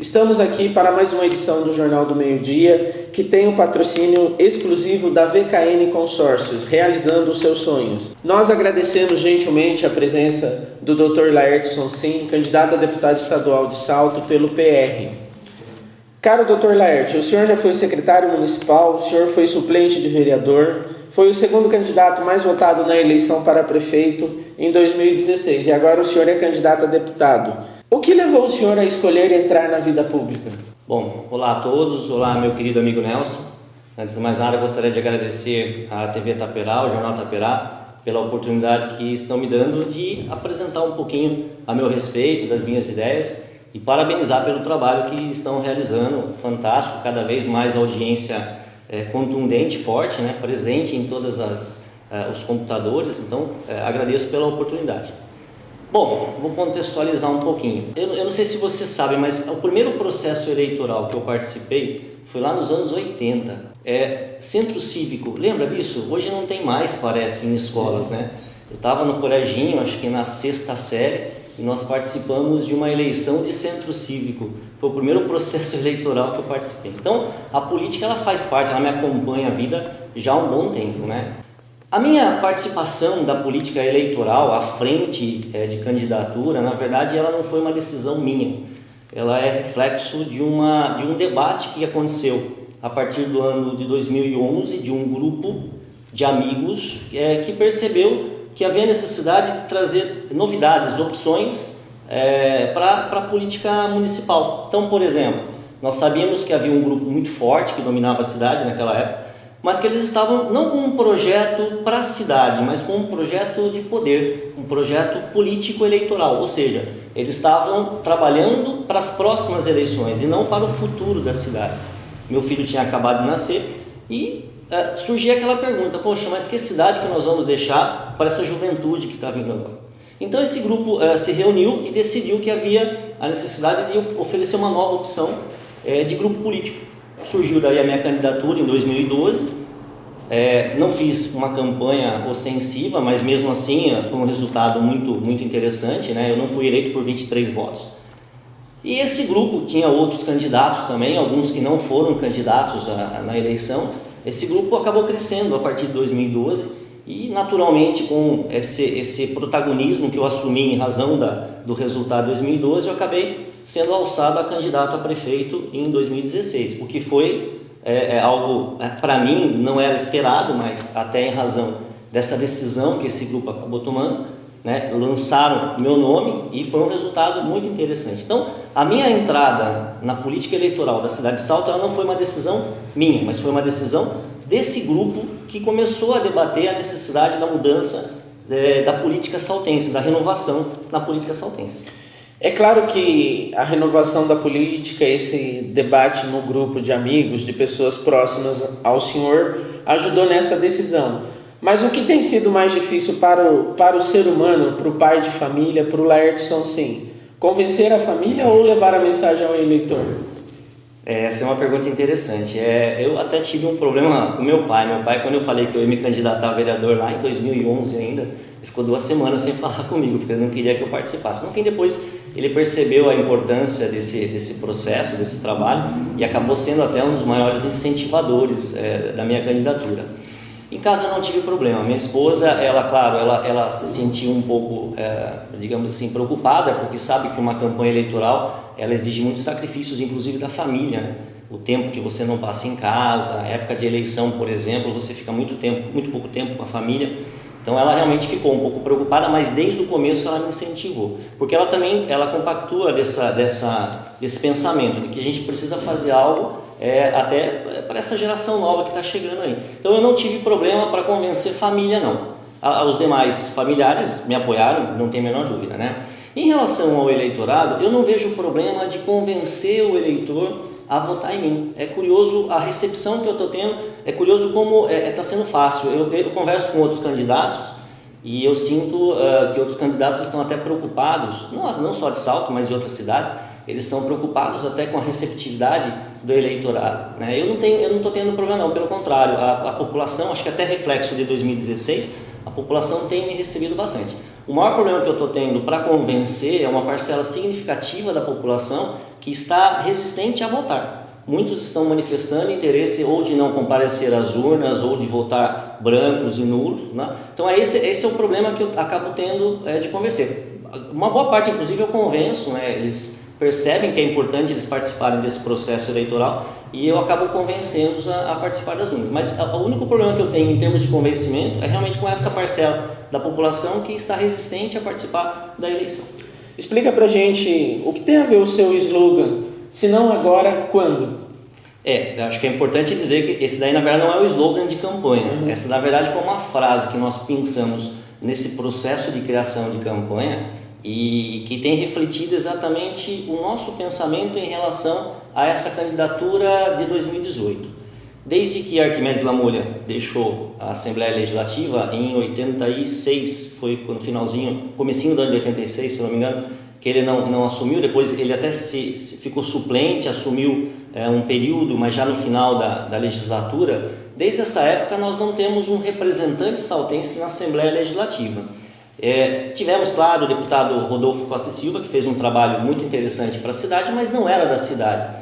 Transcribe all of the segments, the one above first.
Estamos aqui para mais uma edição do Jornal do Meio-Dia, que tem o patrocínio exclusivo da VKN Consórcios, realizando os seus sonhos. Nós agradecemos gentilmente a presença do Dr. Laertson Sim, candidato a deputado estadual de Salto pelo PR. Caro Dr. Laertson, o senhor já foi secretário municipal, o senhor foi suplente de vereador, foi o segundo candidato mais votado na eleição para prefeito em 2016 e agora o senhor é candidato a deputado. O que levou o senhor a escolher entrar na vida pública? Bom, olá a todos, olá meu querido amigo Nelson. Antes de mais nada, gostaria de agradecer à TV Taperá, ao Jornal Taperá, pela oportunidade que estão me dando de apresentar um pouquinho a meu respeito, das minhas ideias e parabenizar pelo trabalho que estão realizando, fantástico, cada vez mais audiência contundente, forte, né, presente em todos os computadores, então agradeço pela oportunidade. Bom, vou contextualizar um pouquinho. Eu não sei se você sabe, mas o primeiro processo eleitoral que eu participei foi lá nos anos 80. Centro cívico, lembra disso? Hoje não tem mais, parece, em escolas, né? Eu estava no coleginho, acho que na 6ª série, e nós participamos de uma eleição de centro cívico. Foi o primeiro processo eleitoral que eu participei. Então, a política ela faz parte, ela me acompanha a vida já há um bom tempo, né? A minha participação da política eleitoral à frente de candidatura, na verdade, ela não foi uma decisão minha. Ela é reflexo de um debate que aconteceu a partir do ano de 2011, de um grupo de amigos que percebeu que havia necessidade de trazer novidades, opções para a política municipal. Então, por exemplo, nós sabíamos que havia um grupo muito forte que dominava a cidade naquela época, mas que eles estavam não com um projeto para a cidade, mas com um projeto de poder, um projeto político-eleitoral, ou seja, eles estavam trabalhando para as próximas eleições e não para o futuro da cidade. Meu filho tinha acabado de nascer e surgia aquela pergunta, poxa, mas que cidade que nós vamos deixar para essa juventude que está vindo agora? Então esse grupo se reuniu e decidiu que havia a necessidade de oferecer uma nova opção de grupo político. Surgiu daí a minha candidatura em 2012, não fiz uma campanha ostensiva, mas mesmo assim foi um resultado muito interessante, né? Eu não fui eleito por 23 votos. E esse grupo tinha outros candidatos também, alguns que não foram candidatos na eleição. Esse grupo acabou crescendo a partir de 2012 e naturalmente com esse protagonismo que eu assumi em razão do resultado de 2012, eu acabei sendo alçado a candidato a prefeito em 2016, o que foi algo, para mim, não era esperado, mas até em razão dessa decisão que esse grupo acabou tomando, né, lançaram meu nome e foi um resultado muito interessante. Então, a minha entrada na política eleitoral da cidade de Salto ela não foi uma decisão minha, mas foi uma decisão desse grupo que começou a debater a necessidade da mudança da política saltense, da renovação na política saltense. É claro que a renovação da política, esse debate no grupo de amigos, de pessoas próximas ao senhor, ajudou nessa decisão. Mas o que tem sido mais difícil para o ser humano, para o pai de família, para o Laertson Sim? Convencer a família ou levar a mensagem ao eleitor? Essa é uma pergunta interessante. Eu até tive um problema com meu pai. Meu pai, quando eu falei que eu ia me candidatar a vereador lá em 2011 ainda, ele ficou 2 semanas sem falar comigo, porque ele não queria que eu participasse. No fim, depois, ele percebeu a importância desse processo, desse trabalho, e acabou sendo até um dos maiores incentivadores da minha candidatura. Em casa eu não tive problema. Minha esposa, ela se sentiu um pouco, digamos assim, preocupada, porque sabe que uma campanha eleitoral ela exige muitos sacrifícios, inclusive da família, né? O tempo que você não passa em casa, a época de eleição, por exemplo, você fica muito pouco tempo com a família. Então ela realmente ficou um pouco preocupada, mas desde o começo ela me incentivou, porque ela compactua desse pensamento de que a gente precisa fazer algo até para essa geração nova que está chegando aí. Então eu não tive problema para convencer família, não. Os demais familiares me apoiaram, não tem a menor dúvida, né? Em relação ao eleitorado, eu não vejo problema de convencer o eleitor a votar em mim. É curioso a recepção que eu estou tendo, é curioso como está sendo fácil. Eu converso com outros candidatos e eu sinto que outros candidatos estão até preocupados, não só de Salto, mas de outras cidades, eles estão preocupados até com a receptividade do eleitorado, né? Eu não estou tendo problema não, pelo contrário, a população, acho que até reflexo de 2016, a população tem me recebido bastante. O maior problema que eu estou tendo para convencer é uma parcela significativa da população que está resistente a votar. Muitos estão manifestando interesse ou de não comparecer às urnas ou de votar brancos e nulos, né? Então esse é o problema que eu acabo tendo de convencer. Uma boa parte, inclusive, eu convenço, né? Eles percebem que é importante eles participarem desse processo eleitoral e eu acabo convencendo-os a participar das urnas. Mas o único problema que eu tenho em termos de convencimento é realmente com essa parcela da população que está resistente a participar da eleição. Explica pra gente o que tem a ver o seu slogan, se não agora, quando? Acho que é importante dizer que esse daí na verdade não é o slogan de campanha. Essa na verdade foi uma frase que nós pensamos nesse processo de criação de campanha e que tem refletido exatamente o nosso pensamento em relação a essa candidatura de 2018. Desde que Arquimedes Lamolha deixou a Assembleia Legislativa em 86, foi no finalzinho, comecinho do ano de 86, se não me engano, que ele não assumiu, depois ele até ficou suplente, assumiu um período, mas já no final da legislatura. Desde essa época nós não temos um representante saltense na Assembleia Legislativa. Tivemos, claro, o deputado Rodolfo Costa e Silva, que fez um trabalho muito interessante para a cidade, mas não era da cidade.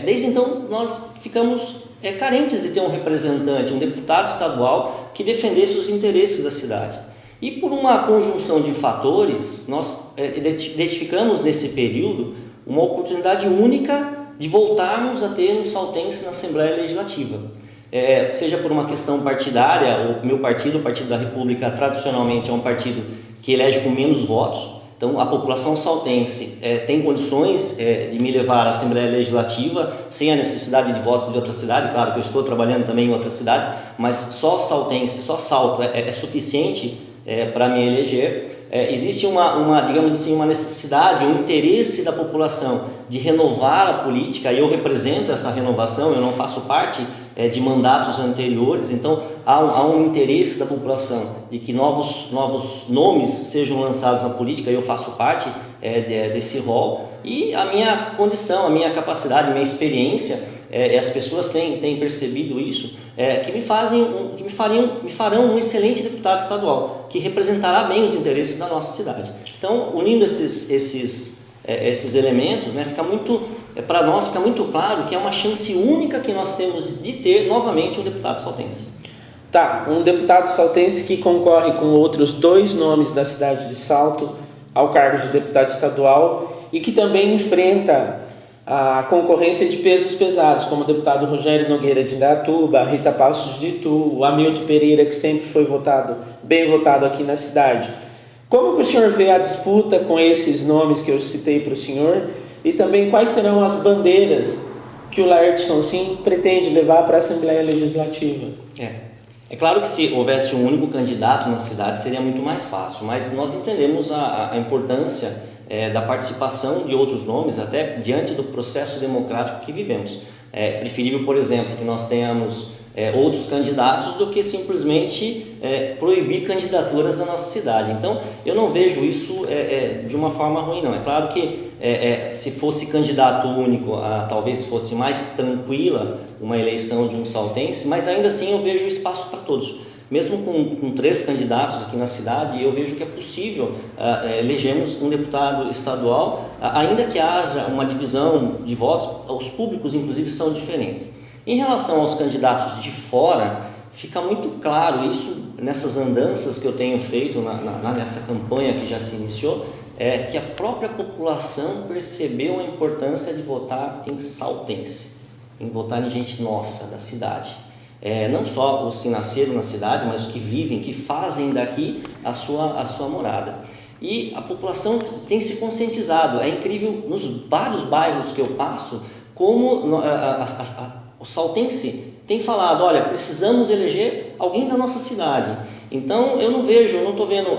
Desde então nós ficamos carentes de ter um representante, um deputado estadual que defendesse os interesses da cidade. E por uma conjunção de fatores, nós identificamos nesse período uma oportunidade única de voltarmos a ter um saltense na Assembleia Legislativa. Seja por uma questão partidária, o meu partido, o Partido da República, tradicionalmente é um partido que elege com menos votos. Então, a população saltense tem condições de me levar à Assembleia Legislativa sem a necessidade de votos de outra cidade. Claro que eu estou trabalhando também em outras cidades, mas só saltense, só Salto é suficiente para me eleger. Existe digamos assim, uma necessidade, um interesse da população de renovar a política, e eu represento essa renovação, eu não faço parte de mandatos anteriores, então há um interesse da população de que novos nomes sejam lançados na política, e eu faço parte desse rol, e a minha condição, a minha capacidade, a minha experiência, as pessoas têm percebido isso, que me farão um excelente deputado estadual, que representará bem os interesses da nossa cidade. Então, unindo esses elementos, né, para nós fica muito claro que é uma chance única que nós temos de ter novamente um deputado saltense. Tá, um deputado saltense que concorre com outros 2 nomes da cidade de Salto ao cargo de deputado estadual e que também enfrenta a concorrência de pesos pesados, como o deputado Rogério Nogueira de Indaiatuba, a Rita Passos de Itu, o Hamilton Pereira, que sempre foi bem votado aqui na cidade. Como que o senhor vê a disputa com esses nomes que eu citei para o senhor e também quais serão as bandeiras que o Laertes Sonsin pretende levar para a Assembleia Legislativa? É claro que se houvesse um único candidato na cidade seria muito mais fácil, mas nós entendemos a importância da participação de outros nomes, até diante do processo democrático que vivemos. É preferível, por exemplo, que nós tenhamos outros candidatos do que simplesmente proibir candidaturas da nossa cidade. Então, eu não vejo isso de uma forma ruim, não. É claro que se fosse candidato único, talvez fosse mais tranquila uma eleição de um saltense, mas ainda assim eu vejo espaço para todos. Mesmo com 3 candidatos aqui na cidade, eu vejo que é possível elegermos um deputado estadual, ainda que haja uma divisão de votos, os públicos inclusive são diferentes. Em relação aos candidatos de fora, fica muito claro isso nessas andanças que eu tenho feito nessa campanha que já se iniciou, que a própria população percebeu a importância de votar em saltense, em votar em gente nossa, da cidade. Não só os que nasceram na cidade, mas os que vivem, que fazem daqui a sua morada. E a população tem se conscientizado. É incrível, nos vários bairros que eu passo, como o saltense tem falado, olha, precisamos eleger alguém da nossa cidade. Então eu não estou vendo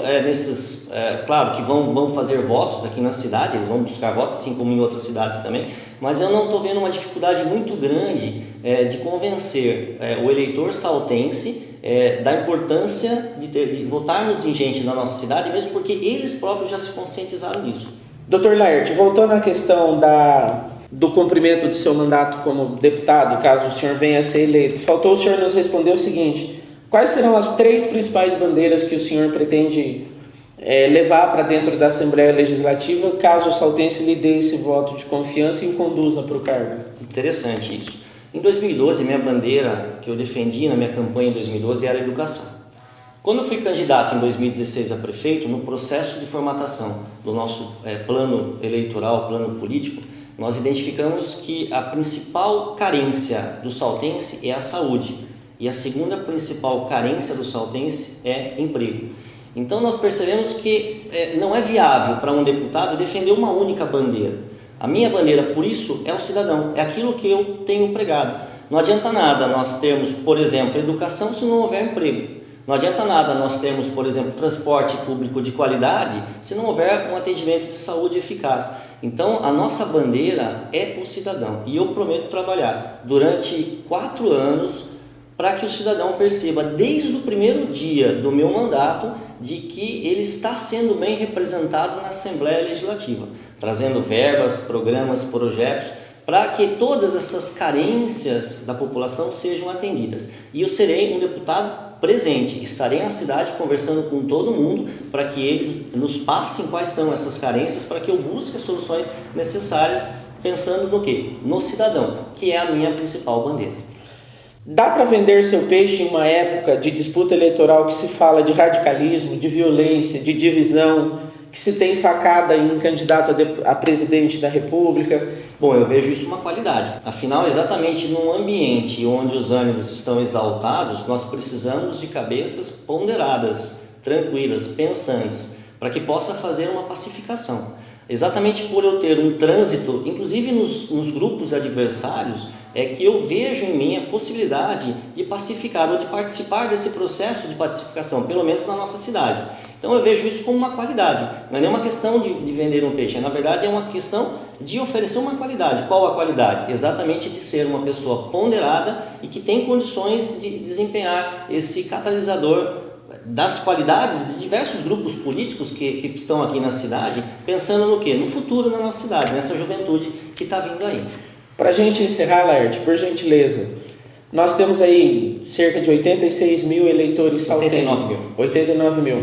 claro que vão fazer votos aqui na cidade, eles vão buscar votos, assim como em outras cidades também, mas eu não estou vendo uma dificuldade muito grande de convencer o eleitor saltense da importância de votarmos em gente da nossa cidade, mesmo porque eles próprios já se conscientizaram disso. Dr. Laertes, voltando à questão do cumprimento do seu mandato como deputado, caso o senhor venha a ser eleito, faltou o senhor nos responder o seguinte: quais serão as 3 principais bandeiras que o senhor pretende levar para dentro da Assembleia Legislativa, caso o saltense lhe dê esse voto de confiança e o conduza para o cargo. Interessante isso. Em 2012, minha bandeira que eu defendi na minha campanha em 2012 era a educação. Quando eu fui candidato em 2016 a prefeito, no processo de formatação do nosso plano eleitoral, plano político, nós identificamos que a principal carência do saltense é a saúde e a segunda principal carência do saltense é emprego. Então nós percebemos que não é viável para um deputado defender uma única bandeira. A minha bandeira, por isso, é o cidadão, é aquilo que eu tenho pregado. Não adianta nada nós termos, por exemplo, educação se não houver emprego. Não adianta nada nós termos, por exemplo, transporte público de qualidade se não houver um atendimento de saúde eficaz. Então, a nossa bandeira é o cidadão. E eu prometo trabalhar durante 4 anos para que o cidadão perceba, desde o primeiro dia do meu mandato, de que ele está sendo bem representado na Assembleia Legislativa, trazendo verbas, programas, projetos, para que todas essas carências da população sejam atendidas. E eu serei um deputado presente, estarei na cidade conversando com todo mundo para que eles nos passem quais são essas carências, para que eu busque as soluções necessárias, pensando no quê? No cidadão, que é a minha principal bandeira. Dá para vender seu peixe em uma época de disputa eleitoral que se fala de radicalismo, de violência, de divisão, que se tem facada em candidato a presidente da República? Bom, eu vejo isso uma qualidade. Afinal, exatamente num ambiente onde os ânimos estão exaltados, nós precisamos de cabeças ponderadas, tranquilas, pensantes, para que possa fazer uma pacificação. Exatamente por eu ter um trânsito, inclusive nos grupos adversários, é que eu vejo em mim a possibilidade de pacificar ou de participar desse processo de pacificação, pelo menos na nossa cidade. Então eu vejo isso como uma qualidade, não é nem uma questão de vender um peixe, na verdade é uma questão de oferecer uma qualidade. Qual a qualidade? Exatamente de ser uma pessoa ponderada e que tem condições de desempenhar esse catalisador das qualidades de diversos grupos políticos que estão aqui na cidade, pensando no quê? No futuro da nossa cidade, nessa juventude que está vindo aí. Para a gente encerrar, Laerte, por gentileza, nós temos aí cerca de 86 mil eleitores saltenses. 89 mil.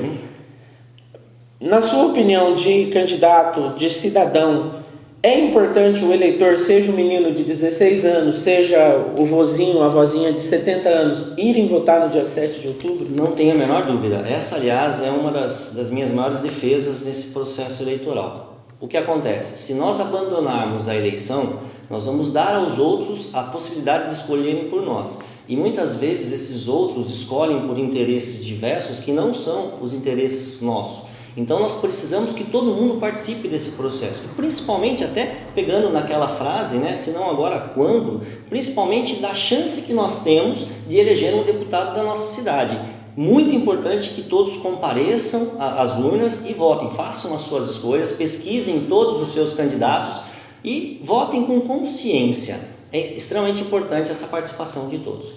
Na sua opinião de candidato, de cidadão, é importante o eleitor, seja um menino de 16 anos, seja o vozinho, a vozinha de 70 anos, irem votar no dia 7 de outubro? Não tenho a menor dúvida. Essa, aliás, é uma das minhas maiores defesas nesse processo eleitoral. O que acontece? Se nós abandonarmos a eleição, nós vamos dar aos outros a possibilidade de escolherem por nós. E muitas vezes esses outros escolhem por interesses diversos que não são os interesses nossos. Então nós precisamos que todo mundo participe desse processo, principalmente até pegando naquela frase, se não agora quando, principalmente da chance que nós temos de eleger um deputado da nossa cidade. Muito importante que todos compareçam às urnas e votem, façam as suas escolhas, pesquisem todos os seus candidatos e votem com consciência. É extremamente importante essa participação de todos.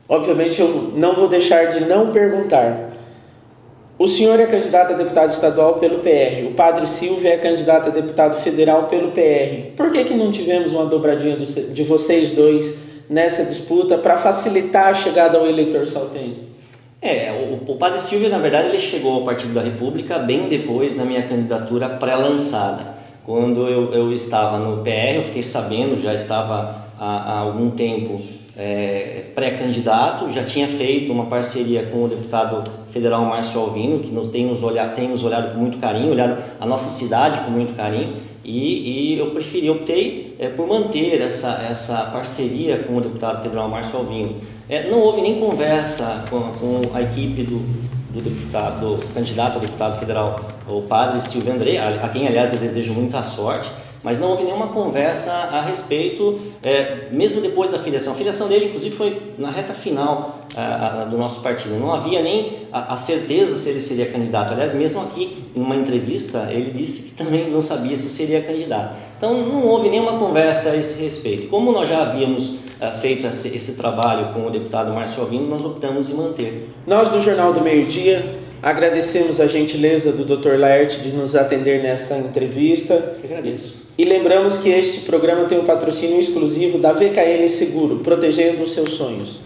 Obviamente eu não vou deixar de não perguntar. O senhor é candidato a deputado estadual pelo PR, o padre Silvio é candidato a deputado federal pelo PR. Por que não tivemos uma dobradinha de vocês dois nessa disputa para facilitar a chegada ao eleitor saltense? O padre Silvio, na verdade, ele chegou ao Partido da República bem depois da minha candidatura pré-lançada. Quando eu estava no PR, eu fiquei sabendo, já estava há algum tempo pré-candidato, já tinha feito uma parceria com o deputado federal Márcio Alvino, que tem nos olhado com muito carinho, olhado a nossa cidade com muito carinho, e eu optei por manter essa parceria com o deputado federal Márcio Alvino. Não houve nem conversa com a equipe do candidato a deputado federal, o padre Silvio André, a quem, aliás, eu desejo muita sorte, mas não houve nenhuma conversa a respeito, mesmo depois da filiação. A filiação dele, inclusive, foi na reta final do nosso partido. Não havia nem a certeza se ele seria candidato. Aliás, mesmo aqui, em uma entrevista, ele disse que também não sabia se seria candidato. Então, não houve nenhuma conversa a esse respeito. Como nós já havíamos feito esse trabalho com o deputado Márcio Alvino, nós optamos em manter. Nós, do Jornal do Meio-Dia, agradecemos a gentileza do Dr. Laerte de nos atender nesta entrevista. Eu agradeço. E lembramos que este programa tem um patrocínio exclusivo da VKN Seguro, protegendo os seus sonhos.